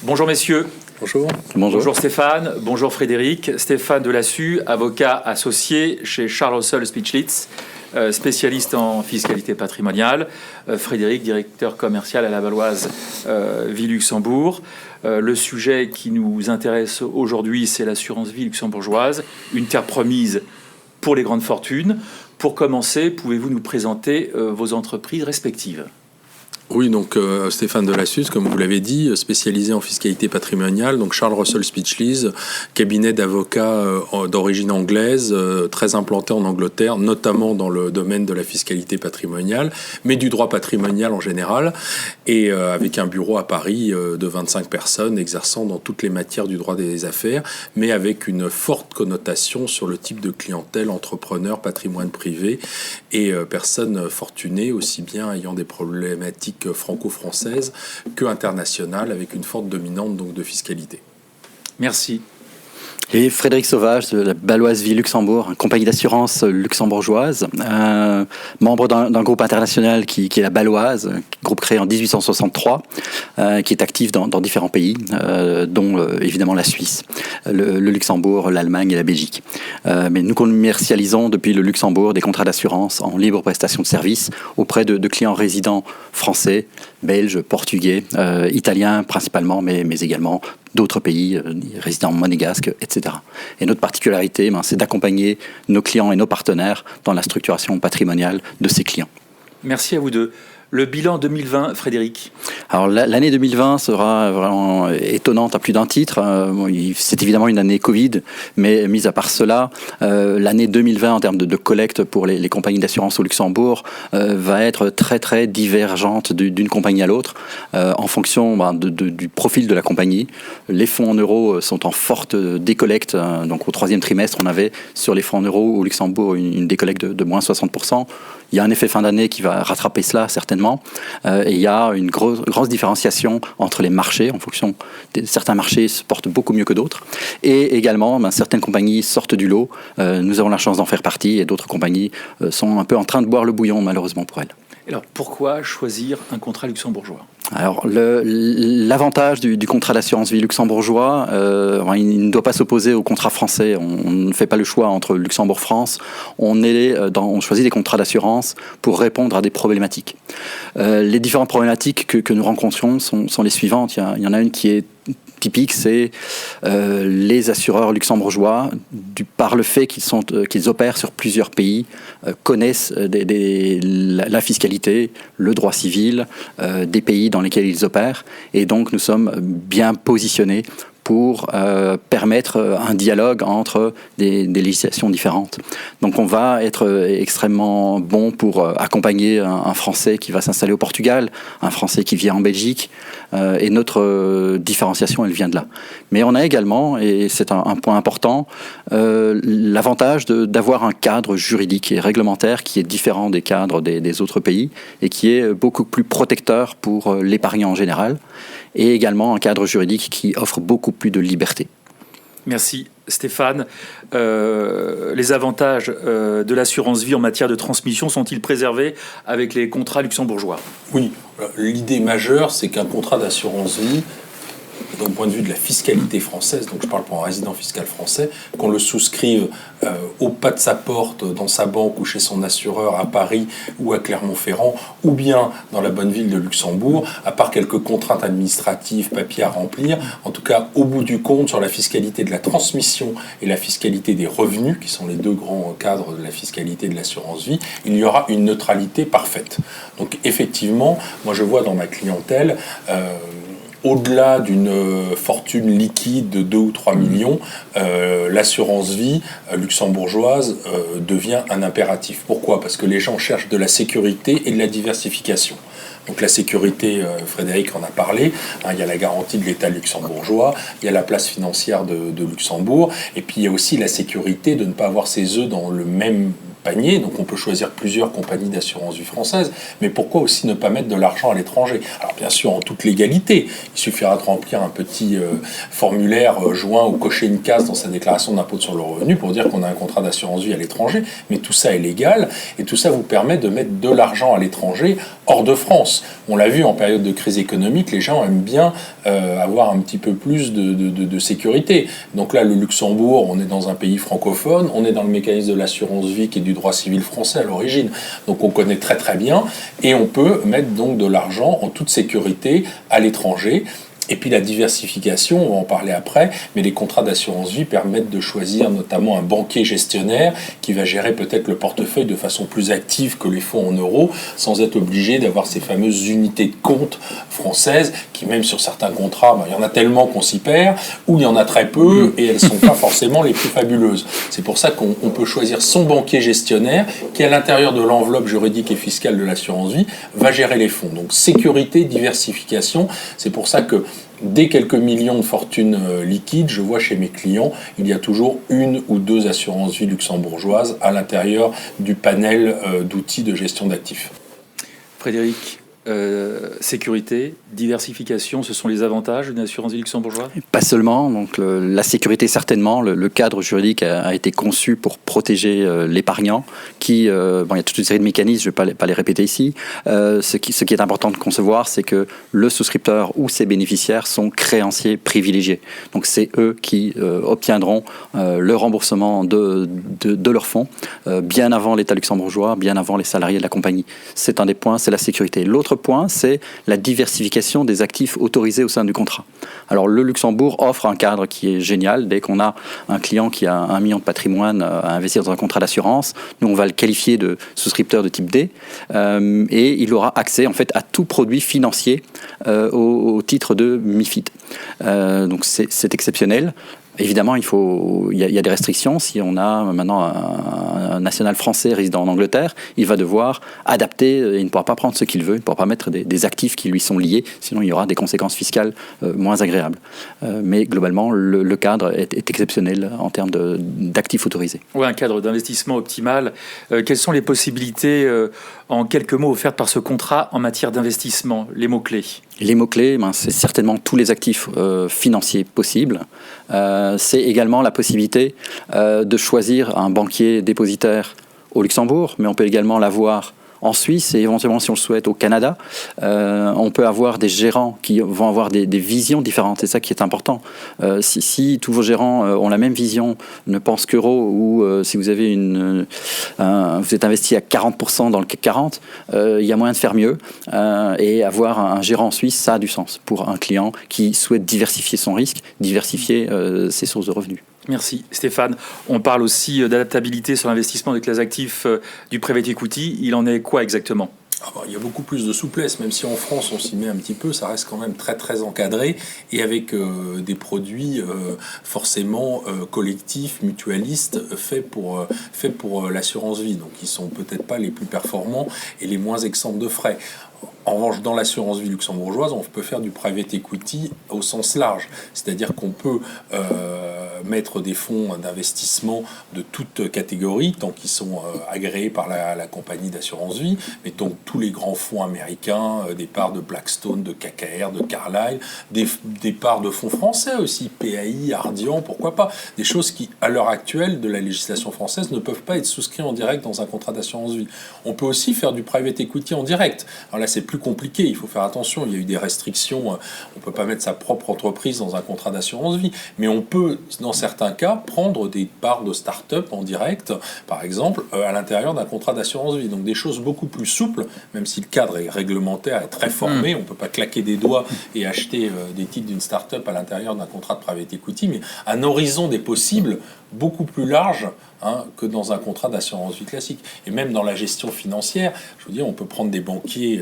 Bonjour messieurs. Bonjour. Bonjour Stéphane, bonjour Frédéric. Stéphane Delassus, avocat associé chez Charles Russell Speechlitz, spécialiste en fiscalité patrimoniale. Frédéric, directeur commercial à la Baloise Vie Luxembourg. Le sujet qui nous intéresse aujourd'hui, c'est l'assurance vie luxembourgeoise, une terre promise pour les grandes fortunes. Pour commencer, pouvez-vous nous présenter vos entreprises respectives ? Oui, donc Stéphane Delassus, comme vous l'avez dit, spécialisé en fiscalité patrimoniale, donc Charles Russell Speechlitz, cabinet d'avocats d'origine anglaise, très implanté en Angleterre, notamment dans le domaine de la fiscalité patrimoniale, mais du droit patrimonial en général, et avec un bureau à Paris de 25 personnes exerçant dans toutes les matières du droit des affaires, mais avec une forte connotation sur le type de clientèle, entrepreneurs, patrimoine privé et personnes fortunées, aussi bien ayant des problématiques franco-française que internationale, avec une forte dominante donc de fiscalité. Merci. Et Frédéric Sauvage de la Baloise Vie Luxembourg, une compagnie d'assurance luxembourgeoise, membre d'un groupe international qui est la Baloise, groupe créé en 1863, qui est actif dans différents pays, dont évidemment la Suisse, le Luxembourg, l'Allemagne et la Belgique. Mais nous commercialisons depuis le Luxembourg des contrats d'assurance en libre prestation de services auprès de clients résidents français, belges, portugais, italiens principalement, mais également d'autres pays, résidents monégasques, etc. Et notre particularité, c'est d'accompagner nos clients et nos partenaires dans la structuration patrimoniale de ces clients. Merci à vous deux. Le bilan 2020, Frédéric. Alors l'année 2020 sera vraiment étonnante à plus d'un titre. C'est évidemment une année Covid, mais mis à part cela, l'année 2020 en termes de collecte pour les compagnies d'assurance au Luxembourg va être très très divergente d'une compagnie à l'autre en fonction du profil de la compagnie. Les fonds en euros sont en forte décollecte. Donc au troisième trimestre, on avait sur les fonds en euros au Luxembourg une décollecte de moins 60%. Il y a un effet fin d'année qui va rattraper cela certainement. Et il y a une grosse différenciation entre les marchés, en fonction certains marchés se portent beaucoup mieux que d'autres. Et également, certaines compagnies sortent du lot. Nous avons la chance d'en faire partie et d'autres compagnies sont un peu en train de boire le bouillon, malheureusement pour elles. Alors pourquoi choisir un contrat luxembourgeois ? Alors, l'avantage du contrat d'assurance vie luxembourgeois, il ne doit pas s'opposer au contrat français. On ne fait pas le choix entre Luxembourg-France. On choisit des contrats d'assurance pour répondre à des problématiques. Les différentes problématiques que nous rencontrons sont les suivantes. Il y en a une qui est typique, c'est les assureurs luxembourgeois, par le fait qu'ils opèrent sur plusieurs pays, connaissent la fiscalité, le droit civil des pays dans lesquels ils opèrent. Et donc, nous sommes bien positionnés pour permettre un dialogue entre des législations différentes. Donc on va être extrêmement bon pour accompagner un Français qui va s'installer au Portugal, un Français qui vient en Belgique, et notre différenciation, elle vient de là. Mais on a également, et c'est un point important, l'avantage d'avoir un cadre juridique et réglementaire qui est différent des cadres des autres pays et qui est beaucoup plus protecteur pour l'épargnant en général, et également un cadre juridique qui offre beaucoup plus de liberté. Merci Stéphane. Les avantages de l'assurance vie en matière de transmission sont-ils préservés avec les contrats luxembourgeois ? Oui, l'idée majeure, c'est qu'un contrat d'assurance vie, d'un point de vue de la fiscalité française, donc je parle pour un résident fiscal français, qu'on le souscrive au pas de sa porte, dans sa banque ou chez son assureur à Paris ou à Clermont-Ferrand, ou bien dans la bonne ville de Luxembourg, à part quelques contraintes administratives, papiers à remplir, en tout cas au bout du compte sur la fiscalité de la transmission et la fiscalité des revenus, qui sont les deux grands cadres de la fiscalité de l'assurance vie, il y aura une neutralité parfaite. Donc effectivement, moi je vois dans ma clientèle au-delà d'une fortune liquide de 2 ou 3 millions, l'assurance vie luxembourgeoise devient un impératif. Pourquoi ? Parce que les gens cherchent de la sécurité et de la diversification. Donc la sécurité, Frédéric en a parlé, il y a la garantie de l'État luxembourgeois, il y a la place financière de Luxembourg, et puis il y a aussi la sécurité de ne pas avoir ses œufs dans le même panier, donc on peut choisir plusieurs compagnies d'assurance vie françaises, mais pourquoi aussi ne pas mettre de l'argent à l'étranger? Alors bien sûr, en toute légalité, il suffira de remplir un petit formulaire joint ou cocher une case dans sa déclaration d'impôt sur le revenu pour dire qu'on a un contrat d'assurance vie à l'étranger, mais tout ça est légal, et tout ça vous permet de mettre de l'argent à l'étranger hors de France. On l'a vu en période de crise économique, les gens aiment bien avoir un petit peu plus de sécurité. Donc là, le Luxembourg, on est dans un pays francophone, on est dans le mécanisme de l'assurance vie qui est du droit civil français à l'origine, donc on connaît très très bien, et on peut mettre donc de l'argent en toute sécurité à l'étranger. Et puis la diversification, on va en parler après, mais les contrats d'assurance vie permettent de choisir notamment un banquier gestionnaire qui va gérer peut-être le portefeuille de façon plus active que les fonds en euros, sans être obligé d'avoir ces fameuses unités de compte françaises qui, même sur certains contrats, il y en a tellement qu'on s'y perd, ou il y en a très peu et elles ne sont pas forcément les plus fabuleuses. C'est pour ça qu'on peut choisir son banquier gestionnaire qui, à l'intérieur de l'enveloppe juridique et fiscale de l'assurance vie, va gérer les fonds. Donc sécurité, diversification, c'est pour ça que dès quelques millions de fortunes liquides, je vois chez mes clients, il y a toujours une ou deux assurances vie luxembourgeoises à l'intérieur du panel d'outils de gestion d'actifs. Frédéric, sécurité, diversification, ce sont les avantages d'une assurance vie luxembourgeoise? Pas seulement, donc la sécurité certainement, le cadre juridique a été conçu pour protéger l'épargnant, qui, il y a toute une série de mécanismes, je ne vais pas les répéter ici. Ce qui est important de concevoir, c'est que le souscripteur ou ses bénéficiaires sont créanciers privilégiés. Donc c'est eux qui obtiendront le remboursement de leurs fonds bien avant l'État luxembourgeois, bien avant les salariés de la compagnie. C'est un des points, c'est la sécurité. L'autre point, c'est la diversification des actifs autorisés au sein du contrat. Alors le Luxembourg offre un cadre qui est génial. Dès qu'on a un client qui a 1 million de patrimoine à investir dans un contrat d'assurance, nous on va le qualifier de souscripteur de type D et il aura accès en fait à tout produit financier au titre de MiFID. Donc c'est exceptionnel. Évidemment, il y a des restrictions. Si on a maintenant un national français résidant en Angleterre, il va devoir adapter, il ne pourra pas prendre ce qu'il veut, il ne pourra pas mettre des actifs qui lui sont liés, sinon il y aura des conséquences fiscales moins agréables. Mais globalement, le cadre est exceptionnel en termes d'actifs autorisés. Oui, un cadre d'investissement optimal. Quelles sont les possibilités, en quelques mots, offertes par ce contrat en matière d'investissement, les mots-clés? Les mots-clés, c'est certainement tous les actifs financiers possibles. C'est également la possibilité de choisir un banquier dépositaire au Luxembourg, mais on peut également l'avoir en Suisse et éventuellement, si on le souhaite, au Canada. On peut avoir des gérants qui vont avoir des visions différentes. C'est ça qui est important. Si tous vos gérants ont la même vision, ne pensent qu'euros, ou si vous avez vous êtes investi à 40% dans le CAC 40, il y a moyen de faire mieux. Et avoir un gérant en Suisse, ça a du sens pour un client qui souhaite diversifier son risque, diversifier ses sources de revenus. Merci Stéphane. On parle aussi d'adaptabilité sur l'investissement des classes actifs du private equity. Il en est quoi exactement ? Il y a beaucoup plus de souplesse, même si en France on s'y met un petit peu, ça reste quand même très très encadré et avec des produits forcément collectifs, mutualistes, faits pour l'assurance vie. Donc ils sont peut-être pas les plus performants et les moins exempts de frais. En revanche, dans l'assurance vie luxembourgeoise, on peut faire du private equity au sens large. C'est-à-dire qu'on peut mettre des fonds d'investissement de toute catégorie, tant qu'ils sont agréés par la compagnie d'assurance vie, mettons tous les grands fonds américains, des parts de Blackstone, de KKR, de Carlyle, des parts de fonds français aussi, PAI, Ardian, pourquoi pas. Des choses qui, à l'heure actuelle de la législation française, ne peuvent pas être souscrites en direct dans un contrat d'assurance vie. On peut aussi faire du private equity en direct. Alors là, c'est plus compliqué, il faut faire attention, il y a eu des restrictions, on ne peut pas mettre sa propre entreprise dans un contrat d'assurance vie, mais on peut, dans certains cas, prendre des parts de start-up en direct, par exemple, à l'intérieur d'un contrat d'assurance vie. Donc des choses beaucoup plus souples, même si le cadre est réglementaire et très formé, on ne peut pas claquer des doigts et acheter des titres d'une start-up à l'intérieur d'un contrat de private equity, mais un horizon des possibles beaucoup plus large que dans un contrat d'assurance vie classique. Et même dans la gestion financière, je veux dire, on peut prendre des banquiers,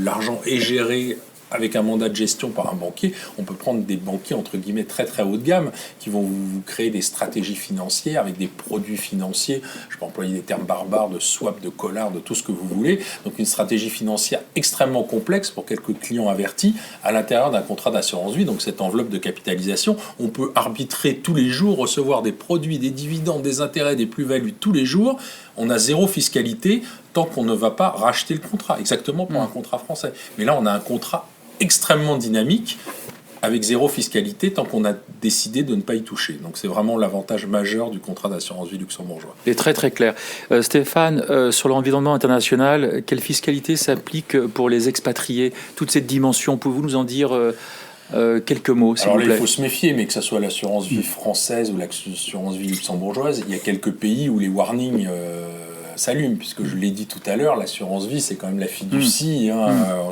l'argent est géré avec un mandat de gestion par un banquier, on peut prendre des banquiers entre guillemets très très haut de gamme qui vont vous créer des stratégies financières avec des produits financiers. Je peux employer des termes barbares de swap, de collar, de tout ce que vous voulez. Donc une stratégie financière extrêmement complexe pour quelques clients avertis à l'intérieur d'un contrat d'assurance vie. Donc cette enveloppe de capitalisation, on peut arbitrer tous les jours, recevoir des produits, des dividendes, des intérêts, des plus-values tous les jours. On a zéro fiscalité tant qu'on ne va pas racheter le contrat, exactement pour un contrat français. Mais là, on a un contrat extrêmement dynamique avec zéro fiscalité tant qu'on a décidé de ne pas y toucher. Donc c'est vraiment l'avantage majeur du contrat d'assurance vie luxembourgeois. C'est très très clair. Stéphane, sur l'environnement international, quelle fiscalité s'applique pour les expatriés? Toute cette dimension, pouvez-vous nous en dire quelques mots, s'il vous plaît? Alors là, il faut se méfier, mais que ce soit l'assurance vie française ou l'assurance vie luxembourgeoise, il y a quelques pays où les warnings s'allume, puisque je l'ai dit tout à l'heure, l'assurance vie, c'est quand même la fiducie,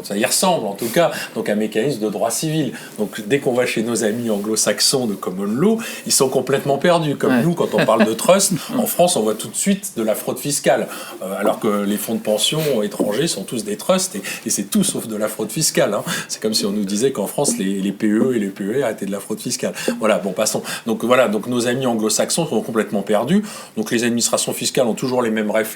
ça y ressemble en tout cas, donc un mécanisme de droit civil. Donc dès qu'on va chez nos amis anglo-saxons de common law, ils sont complètement perdus, comme nous, quand on parle de trust, en France, on voit tout de suite de la fraude fiscale, alors que les fonds de pension étrangers sont tous des trusts, et c'est tout sauf de la fraude fiscale. C'est comme si on nous disait qu'en France, les PE et les PER étaient de la fraude fiscale. Voilà, bon, passons. Donc voilà, donc nos amis anglo-saxons sont complètement perdus, donc les administrations fiscales ont toujours les mêmes réflexes,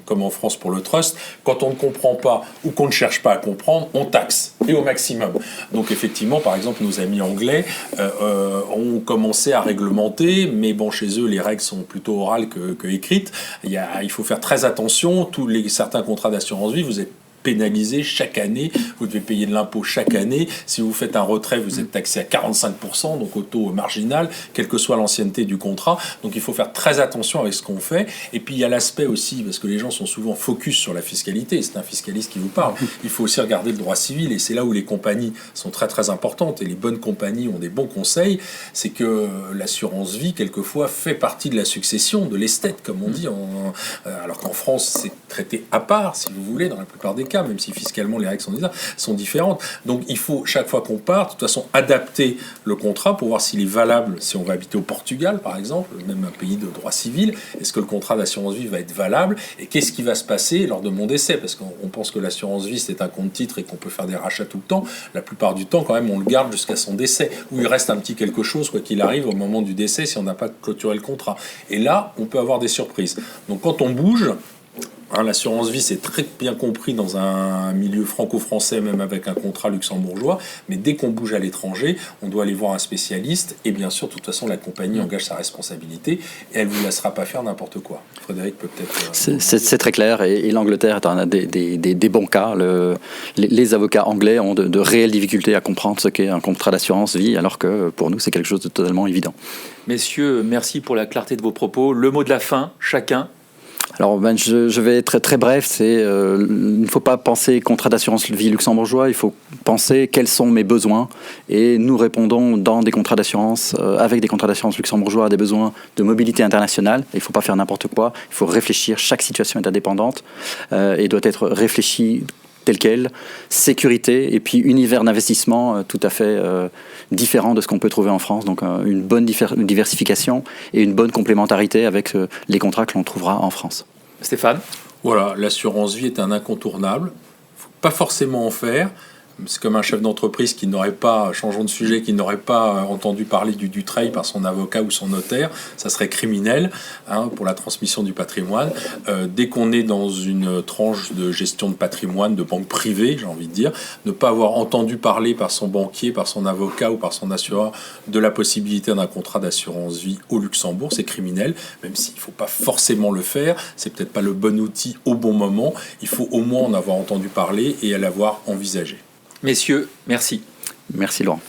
comme en France pour le trust. Quand on ne comprend pas ou qu'on ne cherche pas à comprendre, on taxe, et au maximum. Donc effectivement, par exemple, nos amis anglais ont commencé à réglementer, mais bon, chez eux, les règles sont plutôt orales que écrites. Il faut faire très attention. Certains contrats d'assurance vie, vous êtes pénalisé chaque année, vous devez payer de l'impôt chaque année. Si vous faites un retrait, vous êtes taxé à 45%, donc au taux marginal, quelle que soit l'ancienneté du contrat. Donc il faut faire très attention avec ce qu'on fait. Et puis il y a l'aspect aussi, parce que les gens sont souvent focus sur la fiscalité, c'est un fiscaliste qui vous parle, il faut aussi regarder le droit civil, et c'est là où les compagnies sont très très importantes, et les bonnes compagnies ont des bons conseils, c'est que l'assurance vie, quelquefois, fait partie de la succession, de l'esthète, comme on dit, alors qu'en France, c'est traité à part, si vous voulez, dans la plupart des cas, même si fiscalement les règles sont différentes. Donc il faut, chaque fois qu'on part, de toute façon, adapter le contrat pour voir s'il est valable, si on va habiter au Portugal, par exemple, même un pays de droit civil. Est-ce que le contrat d'assurance vie va être valable? Et qu'est-ce qui va se passer lors de mon décès? Parce qu'on pense que l'assurance vie, c'est un compte-titre et qu'on peut faire des rachats tout le temps. La plupart du temps, quand même, on le garde jusqu'à son décès, où il reste un petit quelque chose, quoi qu'il arrive, au moment du décès, si on n'a pas clôturé le contrat. Et là, on peut avoir des surprises. Donc quand on bouge, l'assurance vie, c'est très bien compris dans un milieu franco-français, même avec un contrat luxembourgeois, mais dès qu'on bouge à l'étranger, on doit aller voir un spécialiste, et bien sûr, de toute façon, la compagnie engage sa responsabilité, et elle ne vous laissera pas faire n'importe quoi. Frédéric peut peut-être... C'est très clair, et l'Angleterre est un des bons cas. Les avocats anglais ont de réelles difficultés à comprendre ce qu'est un contrat d'assurance vie, alors que pour nous, c'est quelque chose de totalement évident. Messieurs, merci pour la clarté de vos propos. Le mot de la fin, chacun. Alors, je vais être très, très bref. Il ne faut pas penser contrat d'assurance vie luxembourgeois. Il faut penser quels sont mes besoins. Et nous répondons dans des contrats d'assurance, avec des contrats d'assurance luxembourgeois, à des besoins de mobilité internationale. Il ne faut pas faire n'importe quoi. Il faut réfléchir. Chaque situation est indépendante et doit être réfléchie telle quelle, sécurité et puis univers d'investissement tout à fait différent de ce qu'on peut trouver en France. Donc une bonne diversification et une bonne complémentarité avec les contrats que l'on trouvera en France. Stéphane? Voilà, l'assurance vie est un incontournable. Il ne faut pas forcément en faire. C'est comme un chef d'entreprise qui n'aurait pas, changeons de sujet, qui n'aurait pas entendu parler du Dutreil par son avocat ou son notaire. Ça serait criminel pour la transmission du patrimoine. Dès qu'on est dans une tranche de gestion de patrimoine, de banque privée, j'ai envie de dire, ne pas avoir entendu parler par son banquier, par son avocat ou par son assureur de la possibilité d'un contrat d'assurance vie au Luxembourg, c'est criminel, même s'il ne faut pas forcément le faire. C'est peut-être pas le bon outil au bon moment. Il faut au moins en avoir entendu parler et l'avoir envisagé. Messieurs, merci. Merci Laurent.